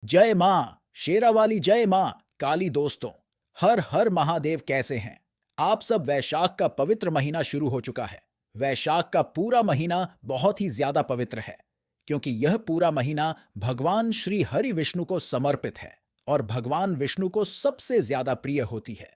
जय माँ शेरावाली, जय माँ काली। दोस्तों, हर हर महादेव। कैसे हैं आप सब? वैशाख का पवित्र महीना शुरू हो चुका है। वैशाख का पूरा महीना बहुत ही ज्यादा पवित्र है, क्योंकि यह पूरा महीना भगवान श्री हरि विष्णु को समर्पित है और भगवान विष्णु को सबसे ज्यादा प्रिय होती है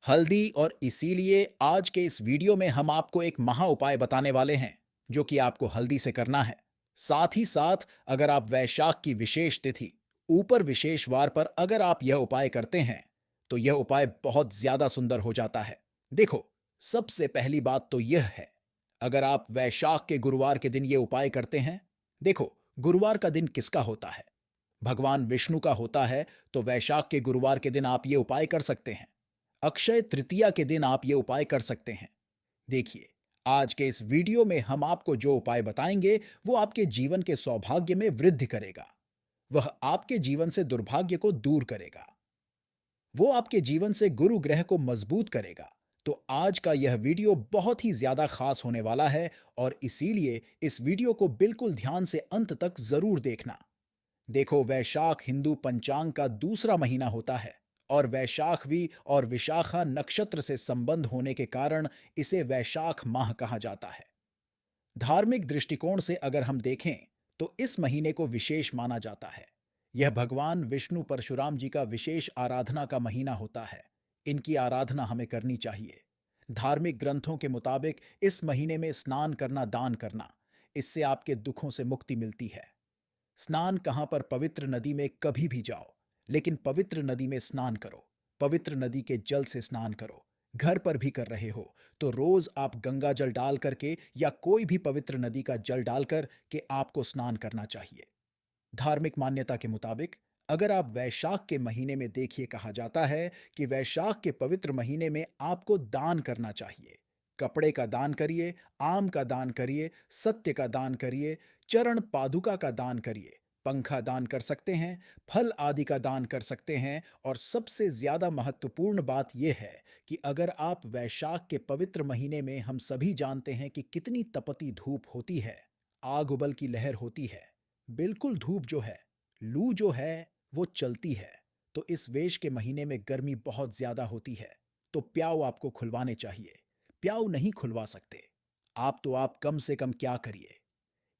हल्दी। और इसीलिए आज के इस वीडियो में हम आपको एक महा उपाय बताने वाले हैं, जो कि आपको हल्दी से करना है। साथ ही साथ, अगर आप वैशाख की विशेष तिथि, ऊपर विशेष वार पर अगर आप यह उपाय करते हैं, तो यह उपाय बहुत ज्यादा सुंदर हो जाता है। देखो, सबसे पहली बात तो यह है, अगर आप वैशाख के गुरुवार के दिन यह उपाय करते हैं। देखो, गुरुवार का दिन किसका होता है? भगवान विष्णु का होता है। तो वैशाख के गुरुवार के दिन आप ये उपाय कर सकते हैं। अक्षय तृतीया के दिन आप ये उपाय कर सकते हैं। देखिए, आज के इस वीडियो में हम आपको जो उपाय बताएंगे, वो आपके जीवन के सौभाग्य में वृद्धि करेगा। वह आपके जीवन से दुर्भाग्य को दूर करेगा। वो आपके जीवन से गुरु ग्रह को मजबूत करेगा। तो आज का यह वीडियो बहुत ही ज्यादा खास होने वाला है, और इसीलिए इस वीडियो को बिल्कुल ध्यान से अंत तक जरूर देखना। देखो, वैशाख हिंदू पंचांग का दूसरा महीना होता है, और वैशाखवी और विशाखा नक्षत्र से संबंध होने के कारण इसे वैशाख माह कहा जाता है। धार्मिक दृष्टिकोण से अगर हम देखें, तो इस महीने को विशेष माना जाता है। यह भगवान विष्णु परशुराम जी का विशेष आराधना का महीना होता है। इनकी आराधना हमें करनी चाहिए। धार्मिक ग्रंथों के मुताबिक इस महीने में स्नान करना, दान करना, इससे आपके दुखों से मुक्ति मिलती है। स्नान कहां पर? पवित्र नदी में कभी भी जाओ, लेकिन पवित्र नदी में स्नान करो। पवित्र नदी के जल से स्नान करो। घर पर भी कर रहे हो तो रोज आप गंगा जल डाल करके या कोई भी पवित्र नदी का जल डालकर के आपको स्नान करना चाहिए। धार्मिक मान्यता के मुताबिक, अगर आप वैशाख के महीने में देखिए, कहा जाता है कि वैशाख के पवित्र महीने में आपको दान करना चाहिए। कपड़े का दान करिए, आम का दान करिए, सत्य का दान करिए, चरण पादुका का दान करिए, पंखा दान कर सकते हैं, फल आदि का दान कर सकते हैं। और सबसे ज्यादा महत्वपूर्ण बात यह है कि अगर आप वैशाख के पवित्र महीने में, हम सभी जानते हैं कि कितनी तपती धूप होती है, आग उबल की लहर होती है, बिल्कुल धूप जो है, लू जो है, वो चलती है। तो इस वेश के महीने में गर्मी बहुत ज्यादा होती है, तो प्याऊ आपको खुलवाने चाहिए। प्याऊ नहीं खुलवा सकते आप, तो आप कम से कम क्या करिए,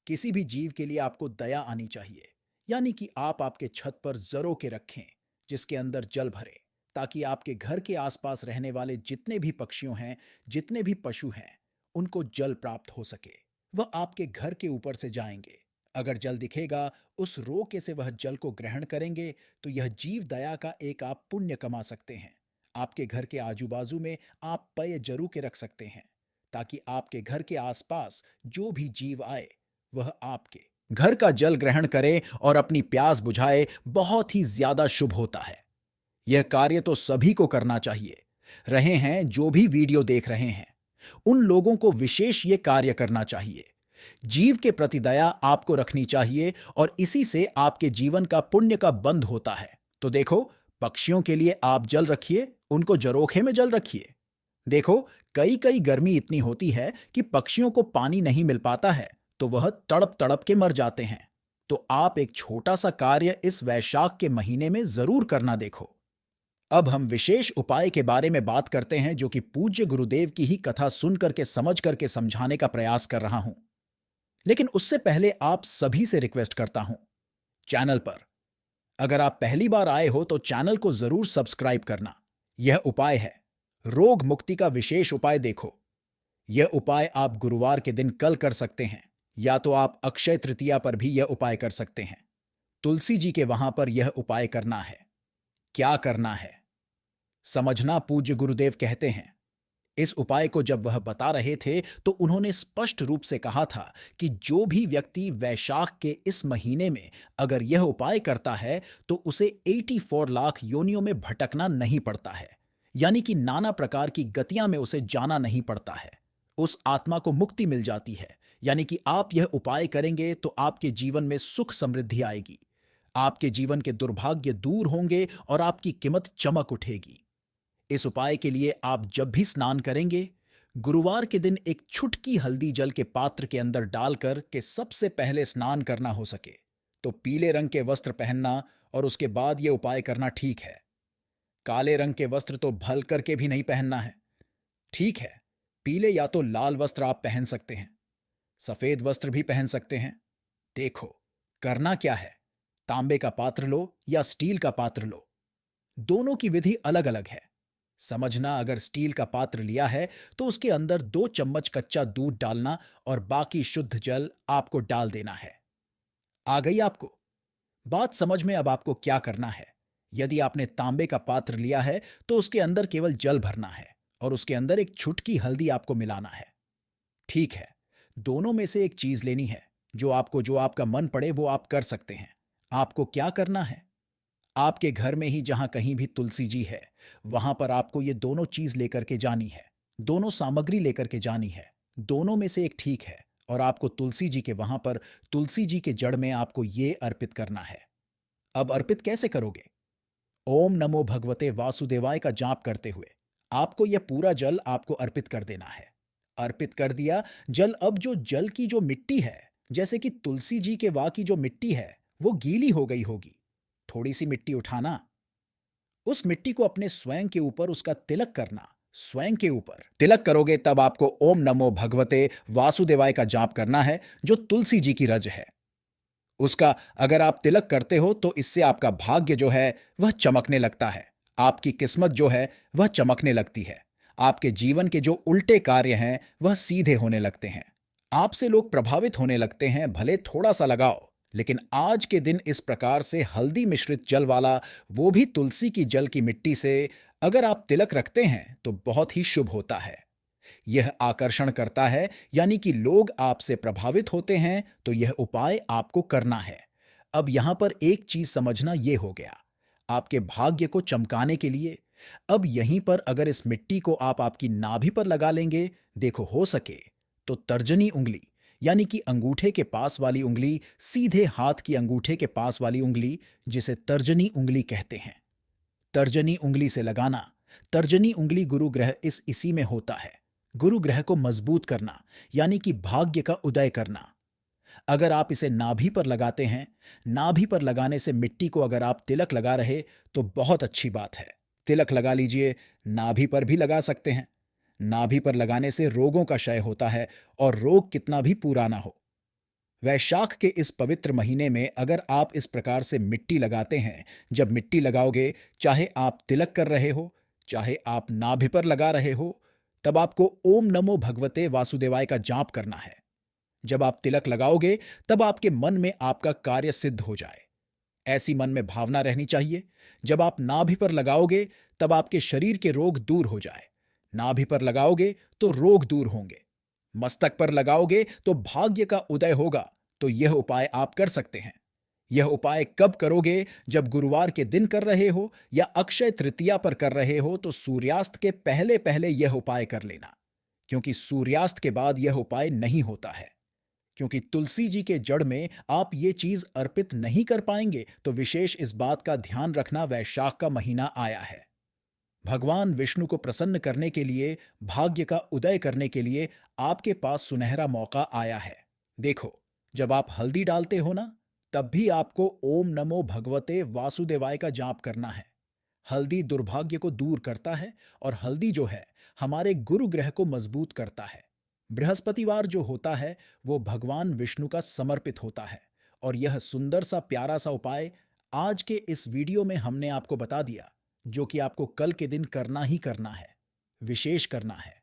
किसी भी जीव के लिए आपको दया आनी चाहिए। यानी कि आप आपके छत पर जरों के रखें, जिसके अंदर जल भरें, ताकि आपके घर के आसपास रहने वाले जितने भी पक्षियों हैं, जितने भी पशु हैं, उनको जल प्राप्त हो सके। वह आपके घर के ऊपर से जाएंगे। अगर जल दिखेगा, उस रोके से वह जल को ग्रहण करेंगे, तो यह जीव दया का एक आप पुण्य कमा सकते हैं। आपके घर के आजू बाजू में आप पेय जरू के रख सकते हैं, ताकि आपके घर के आसपास जो भी जीव आए, वह आपके घर का जल ग्रहण करे और अपनी प्यास बुझाए। बहुत ही ज्यादा शुभ होता है। यह कार्य तो सभी को करना चाहिए। रहे हैं जो भी वीडियो देख रहे हैं, उन लोगों को विशेष ये कार्य करना चाहिए। जीव के प्रति दया आपको रखनी चाहिए, और इसी से आपके जीवन का पुण्य का बंध होता है। तो देखो, पक्षियों के लिए आप जल रखिए, उनको जरोखे में जल रखिए। देखो, कई कई गर्मी इतनी होती है कि पक्षियों को पानी नहीं मिल पाता है, तो वह तड़प तड़प के मर जाते हैं। तो आप एक छोटा सा कार्य इस वैशाख के महीने में जरूर करना। देखो, अब हम विशेष उपाय के बारे में बात करते हैं, जो कि पूज्य गुरुदेव की ही कथा सुन करके, समझ करके समझाने का प्रयास कर रहा हूं। लेकिन उससे पहले आप सभी से रिक्वेस्ट करता हूं, चैनल पर अगर आप पहली बार आए हो, तो चैनल को जरूर सब्सक्राइब करना। यह उपाय है रोग मुक्ति का विशेष उपाय। देखो, यह उपाय आप गुरुवार के दिन कल कर सकते हैं, या तो आप अक्षय तृतीया पर भी यह उपाय कर सकते हैं। तुलसी जी के वहां पर यह उपाय करना है। क्या करना है समझना। पूज्य गुरुदेव कहते हैं, इस उपाय को जब वह बता रहे थे, तो उन्होंने स्पष्ट रूप से कहा था कि जो भी व्यक्ति वैशाख के इस महीने में अगर यह उपाय करता है, तो उसे 84 लाख योनियों में भटकना नहीं पड़ता है। यानी कि नाना प्रकार की गतियां में उसे जाना नहीं पड़ता है। उस आत्मा को मुक्ति मिल जाती है। यानी कि आप यह उपाय करेंगे, तो आपके जीवन में सुख समृद्धि आएगी। आपके जीवन के दुर्भाग्य दूर होंगे और आपकी कीमत चमक उठेगी। इस उपाय के लिए आप जब भी स्नान करेंगे, गुरुवार के दिन एक छुटकी हल्दी जल के पात्र के अंदर डालकर के सबसे पहले स्नान करना हो सके, तो पीले रंग के वस्त्र पहनना और उसके बाद ये उपाय करना ठीक है। काले रंग के वस्त्र तो भल करके भी नहीं पहनना है। ठीक है, पीले या तो लाल वस्त्र आप पहन सकते हैं, सफेद वस्त्र भी पहन सकते हैं। देखो, करना क्या है, तांबे का पात्र लो या स्टील का पात्र लो, दोनों की विधि अलग अलग है। समझना, अगर स्टील का पात्र लिया है तो उसके अंदर 2 चम्मच कच्चा दूध डालना और बाकी शुद्ध जल आपको डाल देना है। आ गई आपको बात समझ में? अब आपको क्या करना है, यदि आपने तांबे का पात्र लिया है तो उसके अंदर केवल जल भरना है और उसके अंदर एक छुटकी हल्दी आपको मिलाना है। ठीक है, दोनों में से एक चीज लेनी है। जो आपका मन पड़े वो आप कर सकते हैं। आपको क्या करना है, आपके घर में ही जहां कहीं भी तुलसी जी है, वहां पर आपको ये दोनों चीज लेकर के जानी है, दोनों सामग्री लेकर के जानी है। दोनों में से एक ठीक है और आपको तुलसी जी के वहां पर तुलसी जी के जड़ में आपको ये अर्पित करना है। अब अर्पित कैसे करोगे? ओम नमो भगवते वासुदेवाय का जाप करते हुए आपको यह पूरा जल आपको अर्पित कर देना है। अर्पित कर दिया जल। अब जो जल की जो मिट्टी है, जैसे कि तुलसी जी के वा की जो मिट्टी है, वो गीली हो गई होगी। थोड़ी सी मिट्टी उठाना, उस मिट्टी को अपने स्वयं के ऊपर उसका तिलक करना। स्वयं के ऊपर तिलक करोगे तब आपको ओम नमो भगवते वासुदेवाय का जाप करना है, जो तुलसी जी की रज है उसका। अगर आप तिलक करते हो तो इससे आपका भाग्य जो है वह चमकने लगता है, आपकी किस्मत जो है वह चमकने लगती है। आपके जीवन के जो उल्टे कार्य हैं वह सीधे होने लगते हैं, आपसे लोग प्रभावित होने लगते हैं। भले थोड़ा सा लगाओ, लेकिन आज के दिन इस प्रकार से हल्दी मिश्रित जल वाला, वो भी तुलसी की जल की मिट्टी से अगर आप तिलक रखते हैं तो बहुत ही शुभ होता है। यह आकर्षण करता है, यानी कि लोग आपसे प्रभावित होते हैं, तो यह उपाय आपको करना है। अब यहां पर एक चीज समझना यह हो गया, आपके भाग्य को चमकाने के लिए। अब यहीं पर अगर इस मिट्टी को आप आपकी नाभि पर लगा लेंगे, देखो हो सके तो तर्जनी उंगली, यानी कि अंगूठे के पास वाली उंगली, सीधे हाथ की अंगूठे के पास वाली उंगली, जिसे तर्जनी उंगली कहते हैं, तर्जनी उंगली से लगाना। तर्जनी उंगली गुरु ग्रह इसी में होता है। गुरु ग्रह को मजबूत करना, यानी कि भाग्य का उदय करना। अगर आप इसे नाभि पर लगाते हैं, नाभि पर लगाने से मिट्टी को अगर आप तिलक लगा रहे तो बहुत अच्छी बात है। तिलक लगा लीजिए, नाभि पर भी लगा सकते हैं। नाभि पर लगाने से रोगों का क्षय होता है, और रोग कितना भी पुराना हो। वैशाख के इस पवित्र महीने में अगर आप इस प्रकार से मिट्टी लगाते हैं, जब मिट्टी लगाओगे, चाहे आप तिलक कर रहे हो, चाहे आप नाभि पर लगा रहे हो, तब आपको ओम नमो भगवते वासुदेवाय का जाप करना है। जब आप तिलक लगाओगे तब आपके मन में आपका कार्य सिद्ध हो जाए, ऐसी मन में भावना रहनी चाहिए। जब आप नाभि पर लगाओगे तब आपके शरीर के रोग दूर हो जाए। नाभि पर लगाओगे तो रोग दूर होंगे। मस्तक पर लगाओगे तो भाग्य का उदय होगा। तो यह उपाय आप कर सकते हैं। यह उपाय कब करोगे? जब गुरुवार के दिन कर रहे हो या अक्षय तृतीया पर कर रहे हो तो सूर्यास्त के पहले पहले यह उपाय कर लेना, क्योंकि सूर्यास्त के बाद यह उपाय नहीं होता है। क्योंकि तुलसी जी के जड़ में आप ये चीज अर्पित नहीं कर पाएंगे, तो विशेष इस बात का ध्यान रखना, वैशाख का महीना आया है। भगवान विष्णु को प्रसन्न करने के लिए, भाग्य का उदय करने के लिए आपके पास सुनहरा मौका आया है। देखो, जब आप हल्दी डालते हो ना, तब भी आपको ओम नमो भगवते वासुदेवाय का जाप करना है। हल्दी दुर्भाग्य को दूर करता है, और हल्दी जो है हमारे गुरु ग्रह को मजबूत करता है। बृहस्पतिवार जो होता है वो भगवान विष्णु का समर्पित होता है। और यह सुंदर सा प्यारा सा उपाय आज के इस वीडियो में हमने आपको बता दिया, जो कि आपको कल के दिन करना ही करना है, विशेष करना है।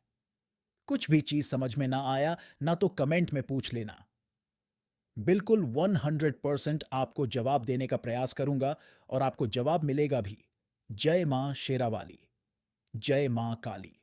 कुछ भी चीज समझ में ना आया ना तो कमेंट में पूछ लेना, बिल्कुल 100% आपको जवाब देने का प्रयास करूंगा, और आपको जवाब मिलेगा भी। जय मां शेरावाली, जय मां काली।